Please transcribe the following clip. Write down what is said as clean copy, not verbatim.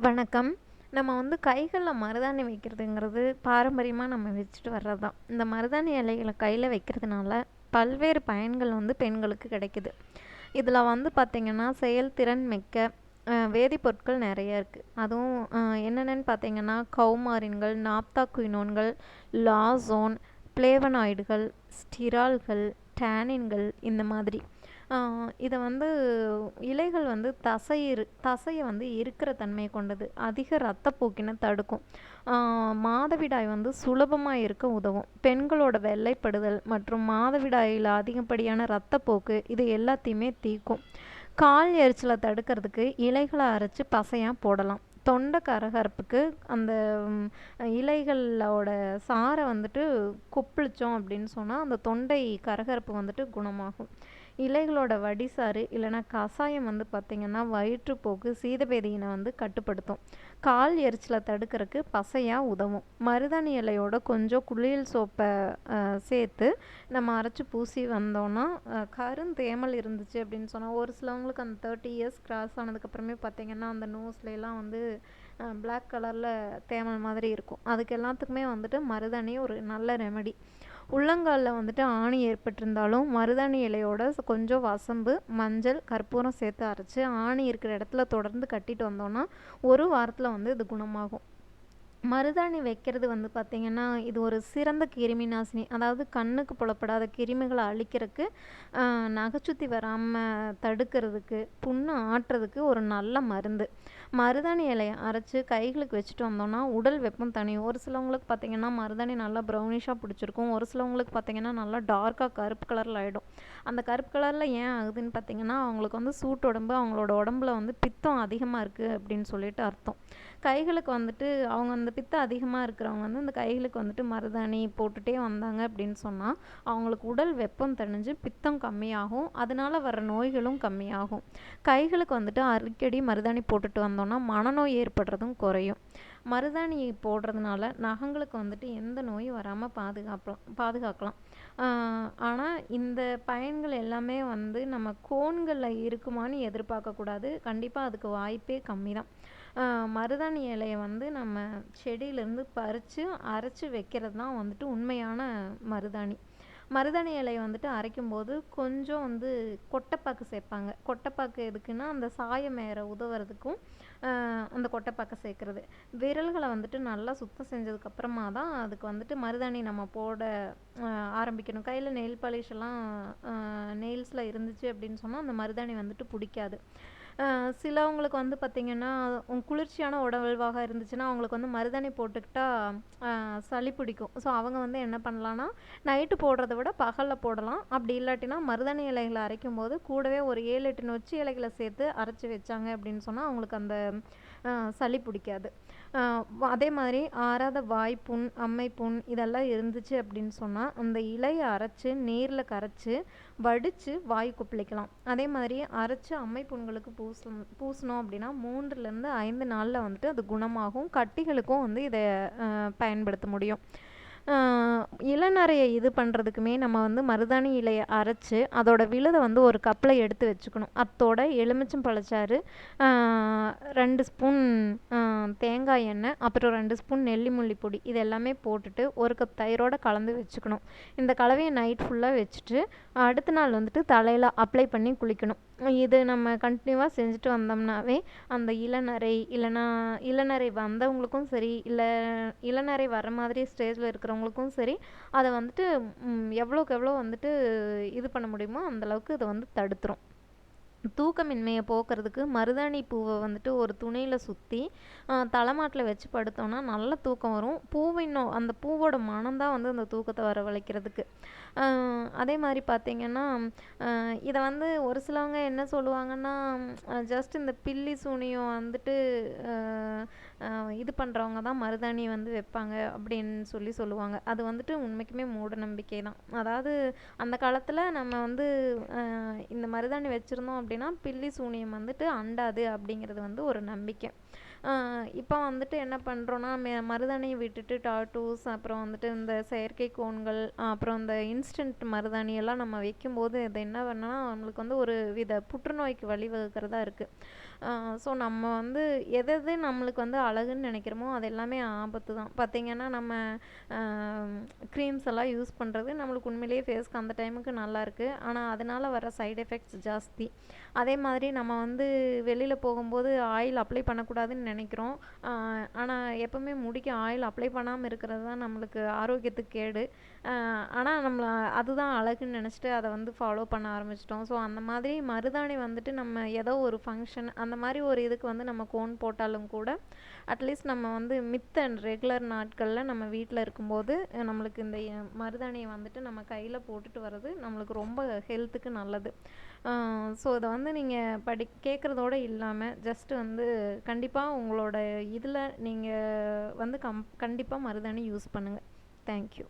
வணக்கம். நம்ம கைகள்ல மருதாணி வைக்கிறதுங்கிறது பாரம்பரியமா நம்ம வச்சுட்டு வர்றது தான். இந்த மருதாணி இலைகள கையில வைக்கிறதுனால பல்வேறு பயன்கள் பெண்களுக்கு கிடைக்குது. இதில பார்த்தீங்கன்னா, செயல்திறன் மிக்க வேதிப்பொருட்கள் நெறைய இருக்கு. அதுவும் என்னென்னன்னு பார்த்தீங்கன்னா, கௌமாரின்கள், நாப்தாக்வினோன்கள், லாசோன், பிளேவனாய்டுகள், ஸ்டிரால்கள், டேனின்கள் இந்த மாதிரி. இத இலைகள் தசைய இருக்கிற தன்மை கொண்டது. அதிக இரத்தப்போக்கினை தடுக்கும். மாதவிடாய் சுலபமா இருக்க உதவும். பெண்களோட வெள்ளைப்படுதல் மற்றும் மாதவிடாயில அதிகப்படியான இரத்தப்போக்கு இது எல்லாத்தையுமே தீர்க்கும். கால் எரிச்சல தடுக்கிறதுக்கு இலைகள அரைச்சு பசையா போடலாம். தொண்டை கரகரப்புக்கு அந்த இலைகளோட சாறை கொப்பளிச்சோம் அப்படின்னு சொன்னா, அந்த தொண்டை கரகரப்பு குணமாகும். இலைகளோட வடிசாறு இல்லைன்னா கசாயம் பார்த்தீங்கன்னா, வயிற்றுப்போக்கு, சீதபேதியினை கட்டுப்படுத்தும். கால் எரிச்சலை தடுக்கிறதுக்கு பசையாக உதவும். மருதாணி இலையோட கொஞ்சம் குளியல் சோப்பை சேர்த்து நம்ம அரைச்சி பூசி வந்தோன்னா, கருந்தேமல் இருந்துச்சு அப்படின்னு சொன்னால், ஒரு சிலவங்களுக்கு அந்த 30 இயர்ஸ் கிராஸ் ஆனதுக்கப்புறமே பார்த்தீங்கன்னா, அந்த நோஸ்லாம் பிளாக் கலரில் தேமல் மாதிரி இருக்கும். அதுக்கு எல்லாத்துக்குமே மருதாணி ஒரு நல்ல ரெமெடி. உள்ளங்காலில் ஆணி ஏற்பட்டிருந்தாலும் மருதாணி இலையோட கொஞ்சம் வசம்பு, மஞ்சள், கற்பூரம் சேர்த்து அரைச்சி ஆணி இருக்கிற இடத்துல தொடர்ந்து கட்டிட்டு வந்தோன்னா 1 வாரத்தில் இது குணமாகும். மருதாணி வைக்கிறது பார்த்தீங்கன்னா, இது ஒரு சிறந்த கிருமி நாசினி. அதாவது கண்ணுக்கு புலப்படாத கிருமிகளை அழிக்கிறதுக்கு, நகைச்சுத்தி வராமல் தடுக்கிறதுக்கு, புண்ணு ஆட்டுறதுக்கு ஒரு நல்ல மருந்து. மருதாணி இலையை அரைச்சி கைகளுக்கு வச்சுட்டு வந்தோம்னா உடல் வெப்பம் தணியும். ஒரு சிலவங்களுக்கு பார்த்தீங்கன்னா, மருதாணி நல்லா ப்ரௌனிஷாக பிடிச்சிருக்கும். ஒரு சிலவங்களுக்கு பார்த்தீங்கன்னா, நல்லா டார்க்காக கருப்பு கலரில் ஆகிடும். அந்த கருப்பு கலரில் ஏன் ஆகுதுன்னு பார்த்தீங்கன்னா, அவங்களுக்கு சூட்டுடம்பு, அவங்களோட உடம்புல பித்தம் அதிகமாக இருக்குது அப்படின்னு சொல்லிட்டு அர்த்தம். கைகளுக்கு அவங்க அந்த பித்தம் அதிகமாக இருக்கிறவங்க அந்த கைகளுக்கு மருதாணி போட்டுகிட்டே வந்தாங்க அப்படின்னு சொன்னால், அவங்களுக்கு உடல் வெப்பம் தணிஞ்சு பித்தம் கம்மியாகும். அதனால் வர நோய்களும் கம்மியாகும். கைகளுக்கு அடிக்கடி மருதாணி போட்டுட்டு வந்தோம்னா மனநோய் ஏற்படுறதும் குறையும். மருதாணி போடுறதுனால நகங்களுக்கு எந்த நோயும் வராமல் பாதுகாக்கலாம். ஆனால் இந்த பயன்கள் எல்லாமே நம்ம கோன்களில் இருக்குமான்னு எதிர்பார்க்கக்கூடாது. கண்டிப்பாக அதுக்கு வாய்ப்பே கம்மி தான். மருதாணி இலையை நம்ம செடியிலேருந்து பறித்து அரைச்சி வைக்கிறது தான் உண்மையான மருதாணி. மருதாணி இலையை அரைக்கும்போது கொஞ்சம் கொட்டைப்பாக்கு சேர்ப்பாங்க. கொட்டைப்பாக்கு எதுக்குன்னா, அந்த சாயம் ஏற உதவுறதுக்கும் அந்த கொட்டைப்பாக்கை சேர்க்குறது. விரல்களை நல்லா சுத்தம் செஞ்சதுக்கப்புறமா தான் அதுக்கு மருதாணி நம்ம போட ஆரம்பிக்கணும். கையில் நெயில் பாலிஷ் எல்லாம் நெயில்ஸில் இருந்துச்சு அப்படின்னு சொன்னால் அந்த மருதாணி பிடிக்காது. சிலவங்களுக்கு பார்த்திங்கன்னா, குளிர்ச்சியான உடல்வாக இருந்துச்சுன்னா அவங்களுக்கு மருதாணி போட்டுக்கிட்டா சளி பிடிக்கும். ஸோ அவங்க என்ன பண்ணலான்னா, நைட்டு போடுறத விட பகலில் போடலாம். அப்படி இல்லாட்டினா மருதாணி இலைகளை அரைக்கும் போது கூடவே ஒரு 7, 8 நொச்சி இலைகளை சேர்த்து அரைச்சி வச்சாங்க அப்படின்னு சொன்னால் அவங்களுக்கு அந்த சளி பிடிக்காது. அதே மாதிரி ஆறாத வாய்ப்புண், அம்மைப்புண் இதெல்லாம் இருந்துச்சு அப்படின்னு சொன்னால் அந்த இலையை அரைச்சி நீரில் கரைச்சி வடித்து வாய் கொப்பளிக்கலாம். அதே மாதிரி அரைச்சி அம்மைப்புண்களுக்கு பூசணும் அப்படின்னா 3லேருந்து 5 நாளில் அது குணமாகும். கட்டிகளுக்கும் இதை பயன்படுத்த முடியும். இளநரையை இது பண்ணுறதுக்குமே நம்ம மருதாணி இலையை அரைச்சி அதோட விழுதை ஒரு கப்பில் எடுத்து வச்சுக்கணும். அத்தோட எலுமிச்சம் பழச்சாறு, 2 ஸ்பூன் தேங்காய் எண்ணெய், அப்புறம் 2 ஸ்பூன் நெல்லி முள்ளி பொடி இது எல்லாமே போட்டுட்டு 1 கப் தயிரோடு கலந்து வச்சுக்கணும். இந்த கலவையை நைட் ஃபுல்லாக வச்சுட்டு அடுத்த நாள் தலையில் அப்ளை பண்ணி குளிக்கணும். இது நம்ம கண்டினியூவாக செஞ்சுட்டு வந்தோம்னாவே அந்த இளநரை வந்தவங்களுக்கும் சரி, இல்லை இளநரை வர மாதிரி ஸ்டேஜில் இருக்கிறவங்களுக்கும் சரி, அதை எவ்வளோக்கு எவ்வளோ இது பண்ண முடியுமோ அந்தளவுக்கு இதை தடுத்துரும். தூக்கமின்மையை போக்குறதுக்கு மருதாணி பூவை ஒரு துணியில் சுற்றி தலைமாட்டில் வச்சு படுத்தோன்னா நல்ல தூக்கம் வரும். அந்த பூவோட மனம்தான் அந்த தூக்கத்தை வரவழைக்கிறதுக்கு. அதே மாதிரி பார்த்திங்கன்னா, இதை ஒரு சிலவங்க என்ன சொல்லுவாங்கன்னா, ஜஸ்ட் இந்த பில்லி சூனியம் இது பண்ணுறவங்க தான் மருதாணி வைப்பாங்க அப்படின்னு சொல்லுவாங்க. அது உண்மைக்குமே மூட நம்பிக்கை தான். அதாவது அந்த காலத்தில் நம்ம இந்த மருதாணி வச்சுருந்தோம் அப்படின்னா பில்லி சூனியம் அண்டாது அப்படிங்கிறது ஒரு நம்பிக்கை. இப்போ வந்துட்டு என்ன பண்ணுறோன்னா மருதாணியை விட்டுட்டு டாட்டூஸ் அப்புறம் வந்துட்டு இந்த செயற்கை கோன்கள் அப்புறம் இந்த இன்ஸ்டன்ட் மருதாணி எல்லாம் நம்ம வைக்கும்போது இது என்ன பண்ணால் நம்மளுக்கு வந்து ஒரு வித புற்றுநோய்க்கு வழிவகுக்கிறதா இருக்குது. ஸோ நம்ம வந்து எது எது நம்மளுக்கு வந்து அழகுன்னு நினைக்கிறோமோ அது எல்லாமே ஆபத்து தான். பார்த்திங்கன்னா நம்ம க்ரீம்ஸ் எல்லாம் யூஸ் பண்ணுறது நம்மளுக்கு உண்மையிலேயே ஃபேஸ்க்கு அந்த டைமுக்கு நல்லாயிருக்கு, ஆனால் அதனால் வர சைடு எஃபெக்ட்ஸ் ஜாஸ்தி. அதே மாதிரி நம்ம வந்து வெளியில் போகும்போது ஆயில் அப்ளை பண்ணக்கூடாதுன்னு நினைக்கிறோம், ஆனால் எப்போவுமே முடிக்கு ஆயில் அப்ளை பண்ணாமல் இருக்கிறது தான் நம்மளுக்கு ஆரோக்கியத்துக்கு கேடு. ஆனால் நம்மளை அதுதான் அழகுன்னு நினச்சிட்டு அதை வந்து ஃபாலோ பண்ண ஆரம்பிச்சிட்டோம். ஸோ அந்த மாதிரி மருதாணி வந்துட்டு நம்ம ஏதோ ஒரு ஃபங்க்ஷன் அந்த மாதிரி ஒரு இதுக்கு வந்து நம்ம கோன் போட்டாலும் கூட அட்லீஸ்ட் நம்ம வந்து மித்த ரெகுலர் நாட்களில் நம்ம வீட்டில் இருக்கும்போது நம்மளுக்கு இந்த மருதாணியை வந்துட்டு நம்ம கையில் போட்டுட்டு வர்றது நம்மளுக்கு ரொம்ப ஹெல்த்துக்கு நல்லது. ஸோ இதை வந்து நீங்கள் கேட்குறதோடு இல்லாமல் ஜஸ்ட்டு வந்து கண்டிப்பாக உங்களோட இதில் நீங்கள் வந்து கண்டிப்பாக மருதாணி யூஸ் பண்ணுங்கள். தேங்க்யூ.